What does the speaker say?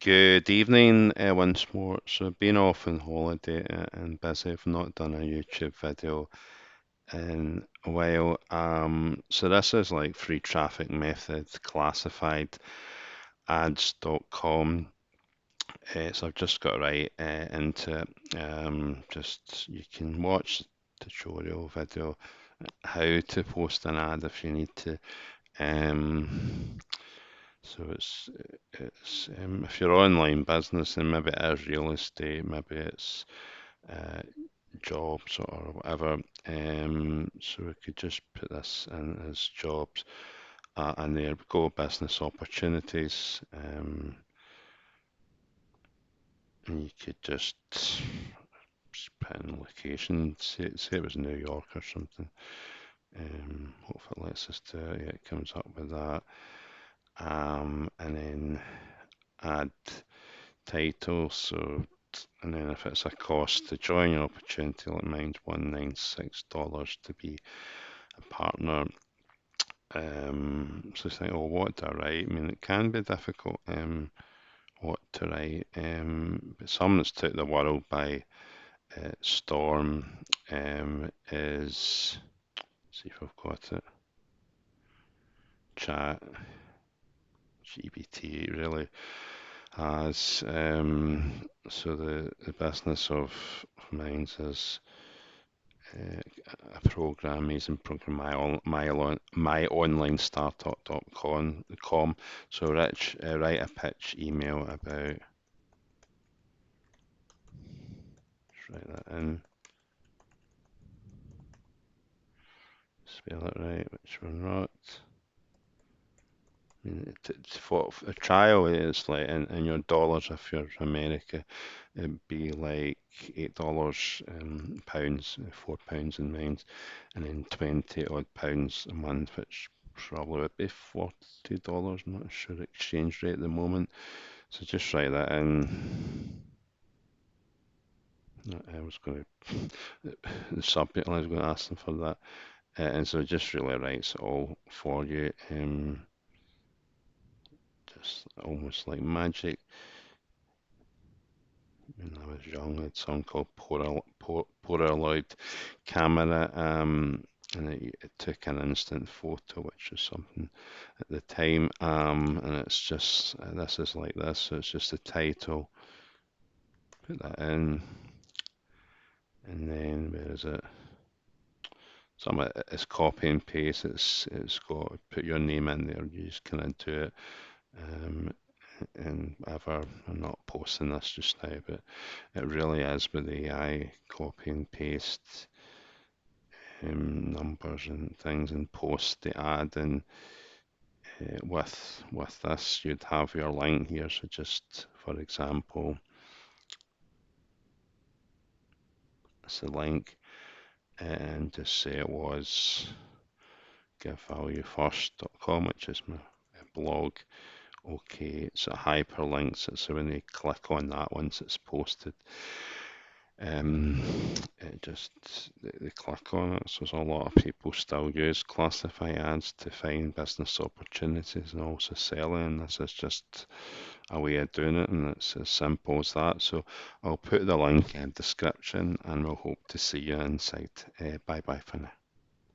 Good evening, once more. So, I've been off on holiday and busy. I've not done a YouTube video in a while. So this is like free traffic method, classified ads.com. So I've just got right into it. Just you can watch the tutorial video how to post an ad if you need to. Um, So it's if you're online business, then maybe it is real estate, maybe it's uh, jobs or whatever. So we could just put this in as jobs, and there we go, business opportunities. And you could just put in location, say it was New York or something. Hopefully it lets us do it. Yeah, it comes up with that. And then add title. So, and then if it's a cost to join your opportunity, like mine's $196 to be a partner. So it's like, oh, what do I write? I mean, it can be difficult, what to write. But something that's took the world by storm is, see if I've got it, chat, GBT really has. So the business of mine is a program using program myonlinestartup.com. So Rich, write a pitch email about, just write that in, spell it right, which we're not. I mean, for a trial is like in your dollars, if you're America, it'd be like $8 pounds, £4 in mines, and then 20 odd pounds a month, which probably would be $40. I'm not sure exchange rate at the moment. So just write that in. I was going to, the subject line, I was going to ask them for that. And so it just really writes it all for you. Just almost like magic. When I was young, I had something called Polaroid camera, and it took an instant photo, which was something at the time. And it's just this is like this, so it's just the title. Put that in, and then where is it? Some of it's copy and paste. It's got put your name in there. You just kind of do it. Um, and whatever. I'm not posting this just now, but it really is with AI copy and paste numbers and things and post the ad. And with this, you'd have your link here. So just for example, it's a link, and just say it was givevaluefirst.com, which is my blog. Okay, so hyperlinks it, so when they click on that once it's posted, um, it just they click on it. So there's a lot of people still use classify ads to find business opportunities and also selling. This is just a way of doing it, and it's as simple as that. So I'll put the link in the description, and we'll hope to see you inside. Bye bye for now.